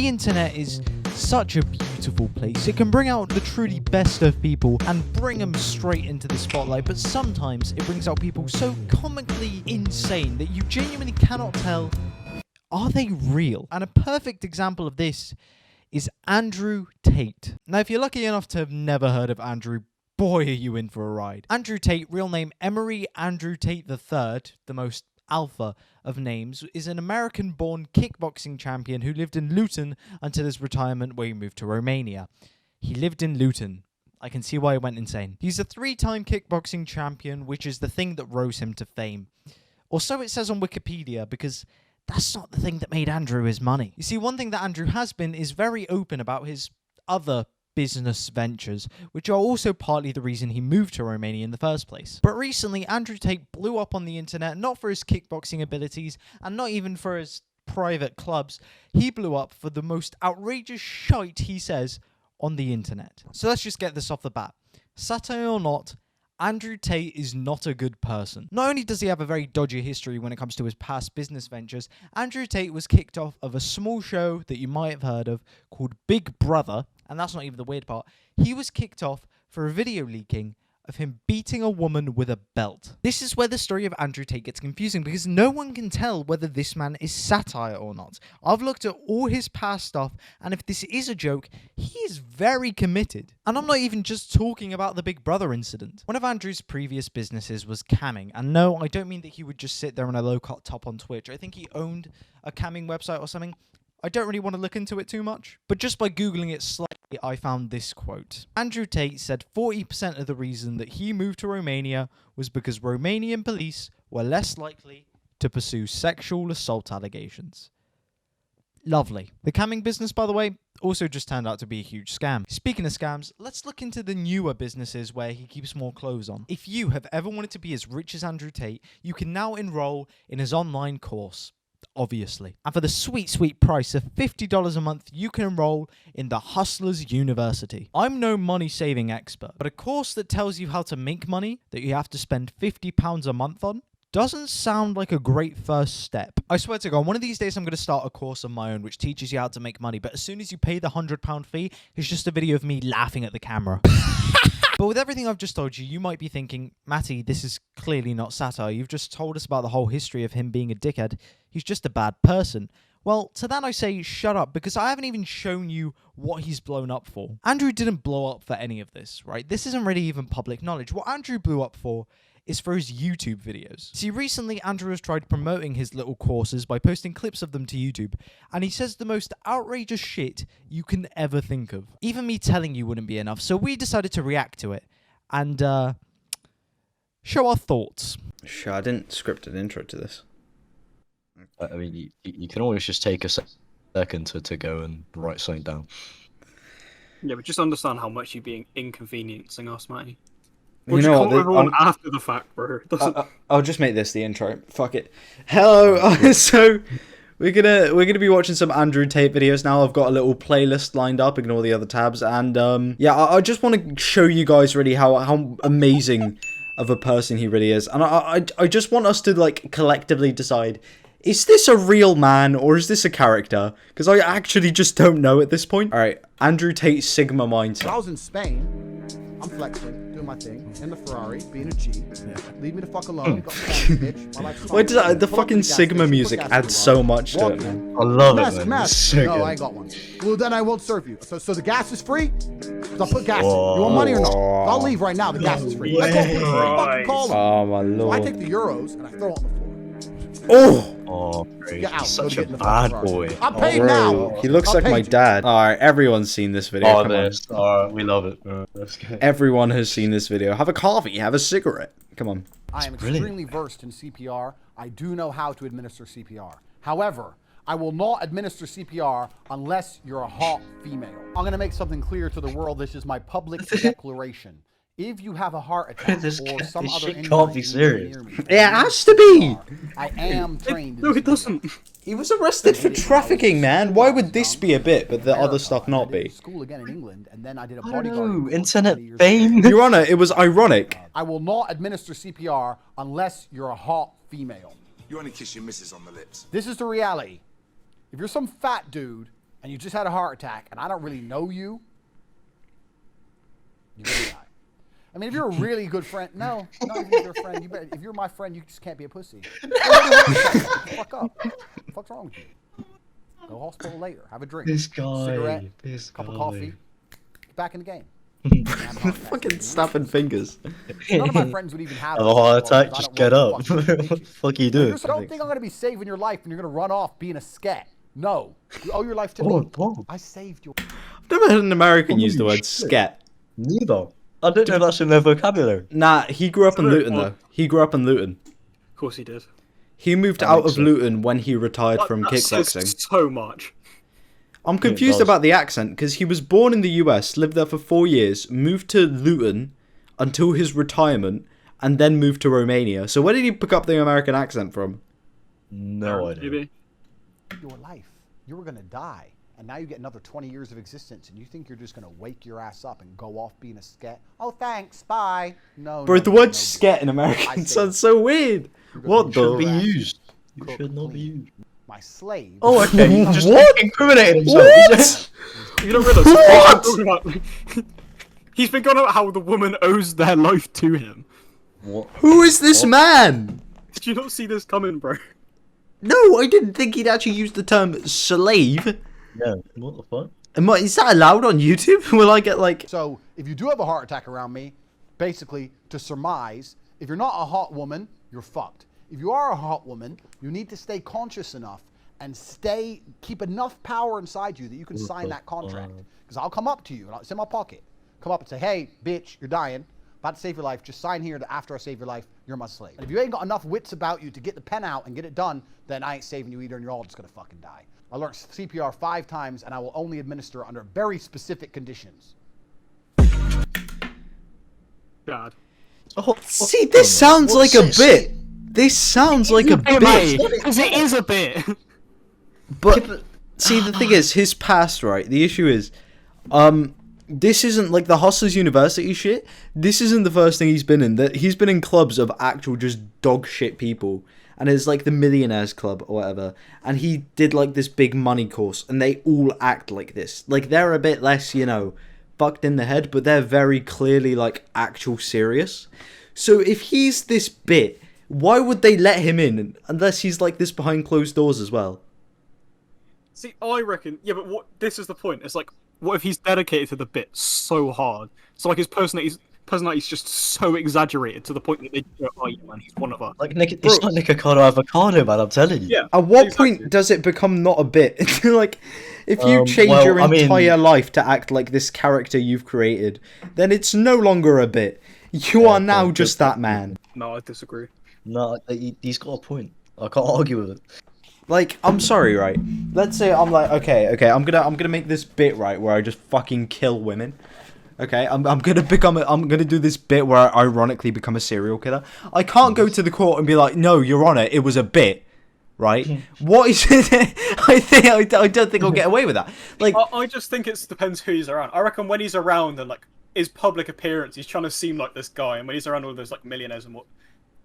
The internet is such a beautiful place. It can bring out the truly best of people and bring them straight into the spotlight, but sometimes it brings out people so comically insane that you genuinely cannot tell, are they real? And a perfect example of this is Andrew Tate. Now, if you're lucky enough to have never heard of Andrew, boy, are you in for a ride. Andrew Tate, real name Emery Andrew Tate III, the most alpha of names, is an American-born kickboxing champion who lived in Luton until his retirement, where he moved to Romania. He lived in Luton. I can see why he went insane. He's a 3-time kickboxing champion, which is the thing that rose him to fame. Or so it says on Wikipedia, because that's not the thing that made Andrew his money. You see, one thing that Andrew has been is very open about his other business ventures, which are also partly the reason he moved to Romania in the first place. But recently, Andrew Tate blew up on the internet, not for his kickboxing abilities, and not even for his private clubs. He blew up for the most outrageous shite, he says, on the internet. So let's just get this off the bat. Satire or not, Andrew Tate is not a good person. Not only does he have a very dodgy history when it comes to his past business ventures, Andrew Tate was kicked off of a small show that you might have heard of called Big Brother, and that's not even the weird part. He was kicked off for a video leaking of him beating a woman with a belt. This is where the story of Andrew Tate gets confusing, because no one can tell whether this man is satire or not. I've looked at all his past stuff, and if this is a joke, he is very committed. And I'm not even just talking about the Big Brother incident. One of Andrew's previous businesses was camming, and no, I don't mean that he would just sit there in a low-cut top on Twitch. I think he owned a camming website or something. I don't really want to look into it too much, but just by Googling it slightly, I found this quote. Andrew Tate said 40% of the reason that he moved to Romania was because Romanian police were less likely to pursue sexual assault allegations. Lovely. The camming business, by the way, also just turned out to be a huge scam. Speaking of scams, let's look into the newer businesses where he keeps more clothes on. If you have ever wanted to be as rich as Andrew Tate, you can now enroll in his online course. Obviously. And for the sweet, sweet price of $50 a month, you can enroll in the Hustlers University. I'm no money-saving expert, but a course that tells you how to make money that you have to spend £50 a month on doesn't sound like a great first step. I swear to God, one of these days I'm going to start a course of my own which teaches you how to make money, but as soon as you pay the £100 fee, it's just a video of me laughing at the camera. But with everything I've just told you, you might be thinking, Matty, this is clearly not satire. You've just told us about the whole history of him being a dickhead. He's just a bad person. Well, to that I say, shut up, because I haven't even shown you what he's blown up for. Andrew didn't blow up for any of this, right? This isn't really even public knowledge. What Andrew blew up for is for his YouTube videos. See, recently Andrew has tried promoting his little courses by posting clips of them to YouTube, and he says the most outrageous shit you can ever think of. Even me telling you wouldn't be enough, so we decided to react to it and show our thoughts. Sure, I didn't script an intro to this. I mean, you can always just take a second to go and write something down. Yeah, but just understand how much you're being inconveniencing us, Matty. You know what? After the fact, bro. I'll just make this the intro. Fuck it. Hello. So we're gonna be watching some Andrew Tate videos now. I've got a little playlist lined up. Ignore the other tabs. And yeah, I just want to show you guys really how amazing of a person he really is. And I just want us to like collectively decide, is this a real man or is this a character? Because I actually just don't know at this point. All right, Andrew Tate Sigma mindset. When I was in Spain, I'm flexing, doing my thing, in the Ferrari, being a G. Leave me the fuck alone. Why does the fucking Sigma music add so much to it, man? I love it, man. It's so no, good. I ain't got one. Well, then I won't serve you. So the gas is free? Because I'll put gas in. You want money or not? I'll leave right now. The gas is free. I fucking call them. Oh, my lord. So I take the euros and I throw it on the floor. Oh, great. Get out. Such Go a get in the bad fucking boy. Ferrari. I'm paid bro. now. He looks I'll like pay my you. dad. Alright, everyone's seen this video. Oh, Come on. this. Alright, we love it. Let's go. Everyone has seen this video. Have a coffee, have a cigarette. Come on. I am brilliant. extremely versed in CPR. I do know how to administer CPR. However, I will not administer CPR unless you're a hot female. I'm going to make something clear to the world. This is my public declaration. If you have a heart attack This or some other shit injury can't be you need serious. near me, It has to be. I am trained. No, it doesn't. He was arrested for trafficking, man. Why would this be a bit, but the other stuff not be? School again in England, and then I did a I don't bodyguarding know. course Internet 20 years fame. Your Honor, it was ironic. I will not administer CPR unless you're a hot female. You only kiss your missus on the lips. This is the reality. If you're some fat dude and you just had a heart attack, and I don't really know you, you're gonna die. I mean, if you're a really good friend, no, not if you're a friend. You better, if you're my friend, you just can't be a pussy. Fuck up. What the fuck's wrong with you? Go hospital later. Have a drink. This guy. Cigarette. This Cup of guy. coffee. Get back in the game. Fucking snapping fingers. None of my friends would even have Have a heart this problem, attack, just 'cause get I up. don't want to fucking Fuck you You do. just don't think I'm gonna be saving your life and you're gonna run off being a scat. No. You owe your life to Oh, me. oh. I saved your I've never heard an American use the Holy word shit. scat. Neither. I don't know if that's in their vocabulary. Nah, he grew up in Sorry, Luton what? though. He grew up in Luton. Of course he did. He moved That out makes of sense. Luton when he retired from That says kickboxing. so much. I'm confused does. about the accent because he was born in the US, lived there for 4 years, moved to Luton until his retirement, and then moved to Romania. So where did he pick up the American accent from? No idea. Maybe. your life. You were gonna die. And now you get another 20 years of existence, and you think you're just gonna wake your ass up and go off being a scat? Oh, thanks, bye. No. Bro, no, the no, word no, scat in I American say- sounds so weird. What Should be the? used. You Cook should not be clean. used. My slave. Oh, okay. He just What? incriminated himself. What? You don't realise What? He's been going about how the woman owes their life to him. What? Who is this man? Did you not see this coming, bro? No, I didn't think he'd actually use the term slave. Yeah. What the fuck? Is that allowed on YouTube? Will I get like... So if you do have a heart attack around me, basically, to surmise, if you're not a hot woman, you're fucked. If you are a hot woman, you need to stay conscious enough and keep enough power inside you that you can sign that contract. Because I'll come up to you, and it's in my pocket. Come up and say, hey, bitch, you're dying. About to save your life. Just sign here that after I save your life, you're my slave. And if you ain't got enough wits about you to get the pen out and get it done, then I ain't saving you either, and you're all just gonna fucking die. I learned CPR 5 times, and I will only administer it under very specific conditions. Dad. Oh, See, this sounds like a bit. This sounds like a Hey, bit. mate, because it is a bit. But see, the thing is, his past, right? The issue is, this isn't like the Hustlers University shit. This isn't the first thing he's been in. That he's been in clubs of actual just dog shit people, and it's like the Millionaires Club or whatever. And he did like this big money course, and they all act like this. Like they're a bit less, you know, fucked in the head, but they're very clearly like actual serious. So if he's this bit, why would they let him in unless he's like this behind closed doors as well? See, I reckon. Yeah, but this is the point. It's like, what if he's dedicated to the bit so hard? So like his personality's just so exaggerated to the point that they go, oh yeah, man, he's one of us. Like it's like Nikocado Avocado, man. I'm telling you. Yeah. At what exactly. point does it become not a bit? Like, if you change well, your I mean- entire life to act like this character you've created, then it's no longer a bit. You are now but- just that man. No, I disagree. No, he's got a point. I can't argue with it. Like, I'm sorry, right? Let's say I'm like, okay, I'm gonna make this bit, right, where I just fucking kill women. Okay, I'm gonna do this bit where I ironically become a serial killer. I can't go to the court and be like, no, Your Honor, it was a bit, right? What is it? I don't think I'll get away with that. Like, I just think it depends who he's around. I reckon when he's around and like his public appearance, he's trying to seem like this guy, and when he's around all those like millionaires and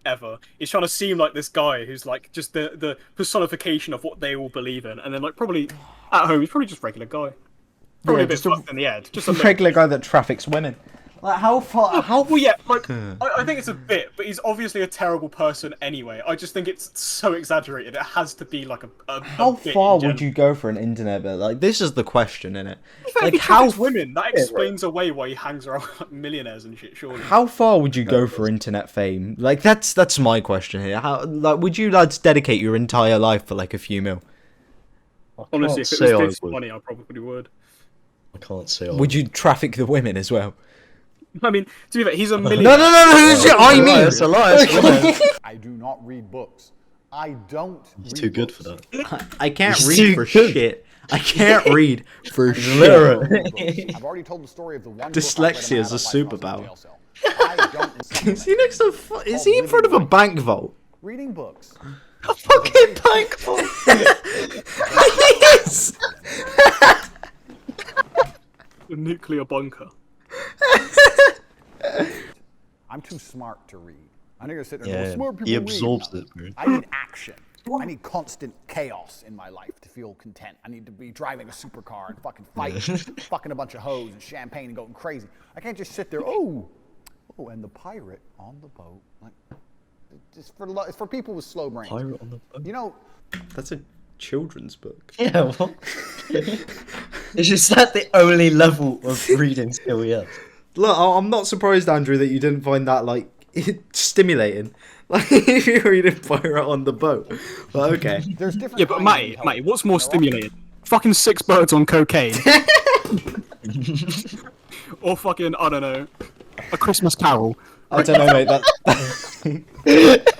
whatever, he's trying to seem like this guy who's like just the personification of what they all believe in, and then like probably at home he's probably just a regular guy, probably Yeah, a bit just a fucked in the head, just a regular guy that traffics women. Like, how far? How Well, yeah, like I think it's a bit, but he's obviously a terrible person anyway. I just think it's so exaggerated. It has to be like a How bit far in would general. you go for an internet bit? Like, this is the question, innit? If Like, he how traffics women? That explains away why he hangs around with like, millionaires and shit. Surely. how far would you go for internet fame? Like, that's my question here. How, like, would you lads dedicate your entire life for like a few mil? Honestly, if it was this money, I probably would. I can't say. I Would you traffic the women as well? I mean, to be fair, he's a No, millionaire. I mean. It's a lie. It's a lie. I do not read books. I don't He's read too good books. for that. I can't He's read too for good. shit. I can't read for shit. Literally. I've already told the story of the one Dyslexia is a superpower. superpower. Is he next to? Is he in front of a bank vault? Reading books. A fucking bank vault. Yes. A nuclear bunker. I'm too smart to read. I'm not gonna sit there and Yeah, go, smart people he read. absorbs No. it, bro. I need action. I need constant chaos in my life to feel content. I need to be driving a supercar and fucking fighting, fucking a bunch of hoes and champagne and going crazy. I can't just sit there, oh, and the pirate on the boat. Like, it's for people with slow brains. Pirate on the boat? You know, That's a children's book. Yeah, what? Is just that the only level of reading skill we have? Look, I'm not surprised, Andrew, that you didn't find that, like, stimulating. Like, if you're reading Pirate on the Boat. But okay. there's different. Yeah, but kinds of Matty, intelligence. what's more They're all- stimulating? Fucking 6 birds on cocaine. Or fucking, I don't know, A Christmas Carol. I don't know, mate. That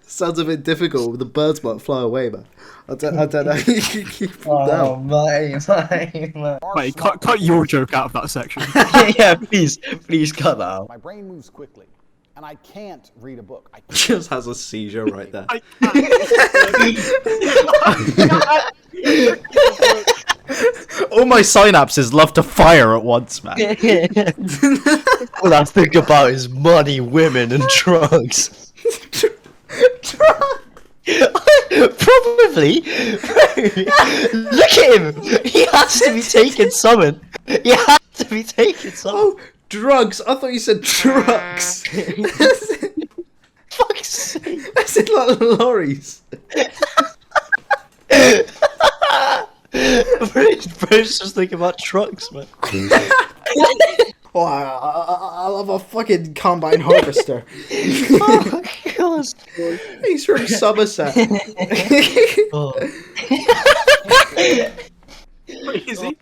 sounds a bit difficult. The birds might fly away, man. I don't know. You can keep them down. mate. are Mate, smart. cut your joke out of that section. Yeah, please cut that out. My brain moves quickly, and I can't read a book. I can't. Just has a seizure right there. I All my synapses love to fire at once, man. All I think about is money, women, and drugs. Probably. Look at him. He has to be taking something. He has to be taking something. Oh, drugs. I thought you said trucks. Fuck's sake. I said like lorries. Bro's just thinking about trucks, man. Oh, I love a fucking combine harvester. Oh my god. He's from Somerset. Oh. Crazy.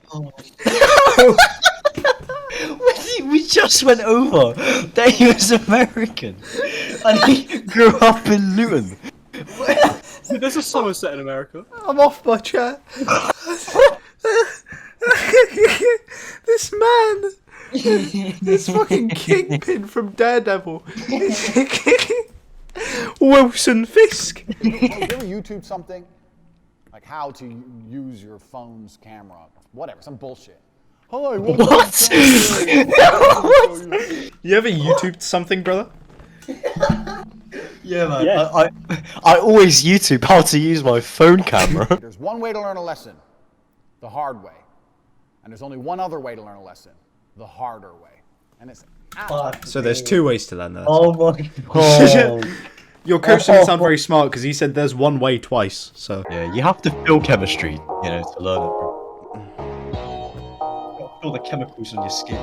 We just went over that he was American and he grew up in Luton. There's a Somerset in America. I'm off my chair. This man. This fucking kingpin from Daredevil. Wilson Fisk. Have you ever YouTube something? Like how to use your phone's camera, whatever, some bullshit. Hi, welcome What? to- You ever YouTubed something, brother? Yeah, man. Yeah. I always YouTube how to use my phone camera. There's one way to learn a lesson, the hard way. And there's only one other way to learn a lesson, the harder way. And it's So there's two ways to learn that. Oh my god. Your coach doesn't sound very smart because he said there's one way twice. So Yeah, you have to feel chemistry, you know, to learn it. Feel the chemicals on your skin.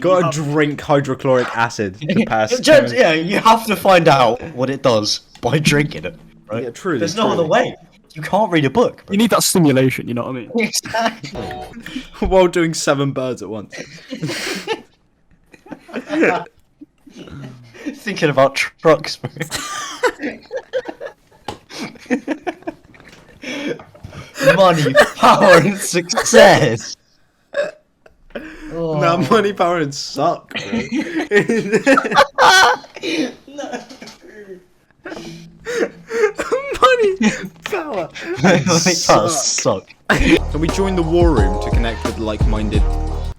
gotta drink hydrochloric acid to pass. Yeah, you have to find out what it does by drinking it, right? Yeah, truly, There's no truly. other way. You can't read a book. You need that stimulation, you know what I mean? Exactly. While doing 7 birds at once. Thinking about trucks, bro. Money, power, and success. Oh. Now money, power, and suck, bro. Money, power, Suck. So we joined the war room to connect with like-minded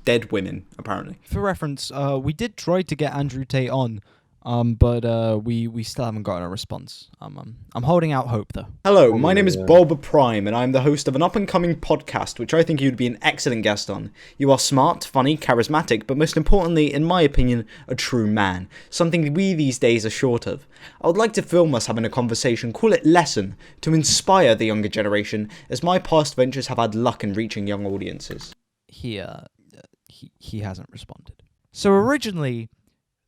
dead women, apparently. For reference, we did try to get Andrew Tate on, but we still haven't gotten a response. I'm holding out hope though. Hello, my name is Bulba Prime, and I'm the host of an up-and-coming podcast, which I think you'd be an excellent guest on. You are smart, funny, charismatic, but most importantly, in my opinion, a true man. Something we these days are short of. I would like to film us having a conversation, call it lesson, to inspire the younger generation, as my past ventures have had luck in reaching young audiences. He hasn't responded. So originally,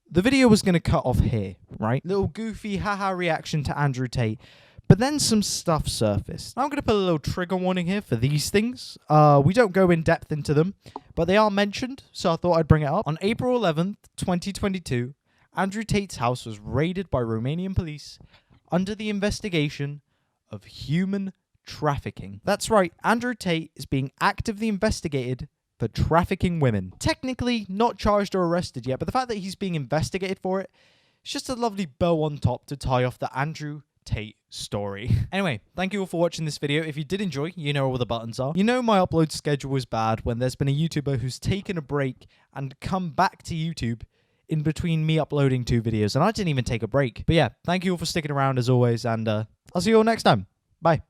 the video was going to cut off here, right? Little goofy haha reaction to Andrew Tate. But then some stuff surfaced. Now I'm going to put a little trigger warning here for these things. We don't go in depth into them, but they are mentioned, so I thought I'd bring it up. On April 11th, 2022, Andrew Tate's house was raided by Romanian police under the investigation of human trafficking. That's right, Andrew Tate is being actively investigated for trafficking women. Technically not charged or arrested yet, but the fact that he's being investigated for it, it's just a lovely bow on top to tie off the Andrew Tate story. Anyway, thank you all for watching this video. If you did enjoy, you know where all the buttons are. You know my upload schedule is bad when there's been a YouTuber who's taken a break and come back to YouTube in between me uploading 2 videos, and I didn't even take a break. But yeah, thank you all for sticking around as always, and I'll see you all next time. Bye.